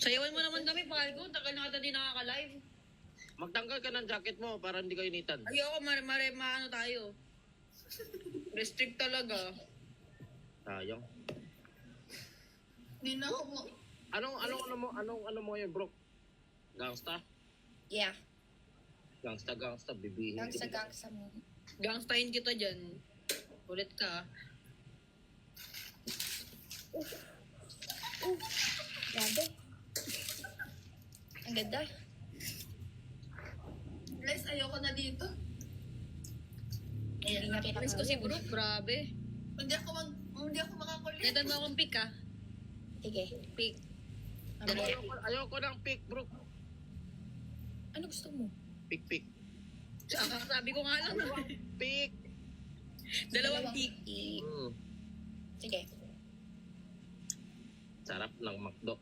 Sayawan mo naman kami, Palgo. Tagal na kita din nakaka-live. Magtanggal ka ng jacket mo para hindi ka initan. Ayoko, maano tayo. Restrict talaga. Sayang. Hindi na ako mo. Anong mo yun, bro? Gangsta? Yeah. Gangsta, bibihin. Gangsa mo. Gangstahin kita dyan. Ulit ka. Grabe. Ang ganda. Les, ayoko na dito. Hindi na kita Miss ko si Brooke, grabe. Hindi ako makakulit. Netan mo akong pick, ha? Sige. Pick. Ayoko ng pick, bro. Ano gusto mo? Pick. Sabi ko nga lang. Pick. Dalawang pick. Sige. Sarap ng McDo.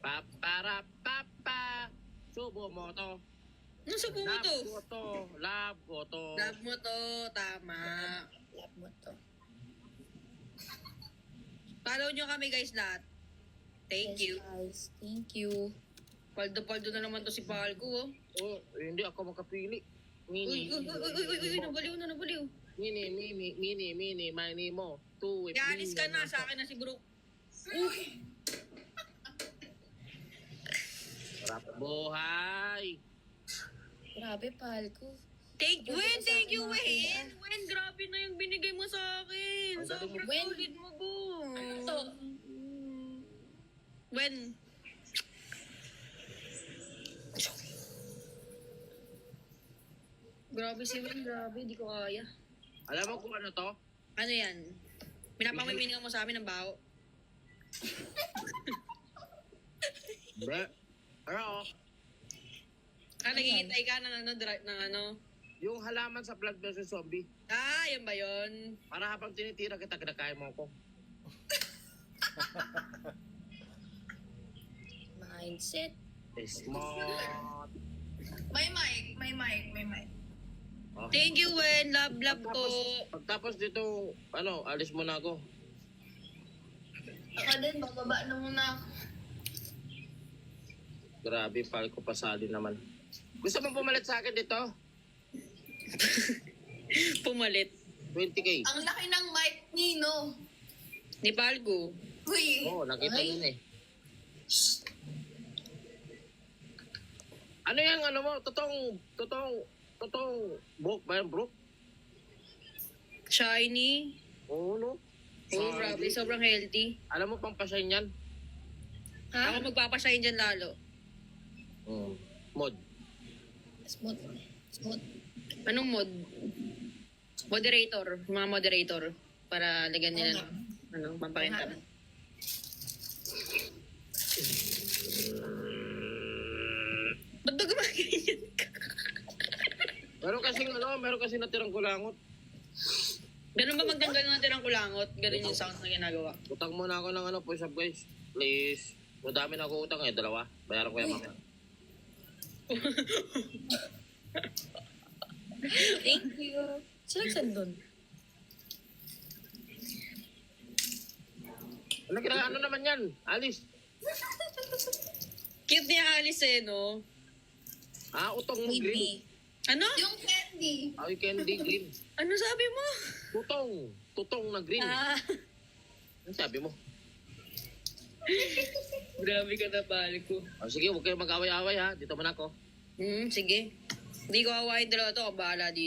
Papa. Subo mo to. Anong subo mo to? Love ko to. Love mo to, tama. Love mo to. Follow nyo kami guys lahat. Thank you. Guys. Thank you. Paldo na naman to si Palgo, oh. Oh, hindi ako makapili. Uy, nabaliw. Mini, mani mo. Two, Yalis ka na, sa akin na si Brooke. Sarap buhay. Grabe, Palco. Thank you, Grabe Wen. ka sa akin, Wen, grabe na yung binigay mo sa akin. Ang galing mo. Sobrang Wen. solid mo, bo. Ano to? Wen. Grabe si Wen, grabe. Di ko kaya. Alam mo kung ano to? Ano yan? Pinapamiminingan mo sa amin ng baho. Bre. Pero, Naghihintay ka ng ano. yung halaman sa Blood vs. Zombie, Yan ba yun? para habang tinitira kita, kinakain mo ako. Mindset. Smart. May mic. Oh. Thank you, Wen. Love po. Pagtapos dito, alis mo na ako. Ako din, bababa na muna ako. Grabe, Falco pasali naman. Gusto mo pumalit sa akin dito? Pumalit. 20K. Ang laki ng mic, Nino. Ni Palgo. Uy. Oo, nakita Ay. yun eh. Ano yan, mo? Totoong book ba yan, bro? Shiny. Oo, no? Oh, grabe. Sobrang healthy. Alam mo pang pasayin yan? Ako magpapasahin dyan lalo. Mod. Smooth. Anong mod? Moderator. Mga moderator. Para lagyan nila ng pampakita. Ba't ba gumaganyan ka? Meron kasing natirang kulangot. Ganun ba magtanggal natin ang kulangot? Ganun yung sound na ginagawa. Utang muna ako ng push up, guys. Please. Madami na ako utang eh, 2. Bayaran ko yan mamaya. Thank you. Saan doon? Ano naman yan? Alice. Cute niya Alice eh, no? Utong mo green. Ano? Yung candy. Ay, candy green. Ano sabi mo? Tutong na green. Ano sabi mo? Grabe ka na, Palco. Sige, huwag kayo mag-away-away ha. Dito muna ako. Sige. Hindi ko awayin dalawa to. Bahala dito.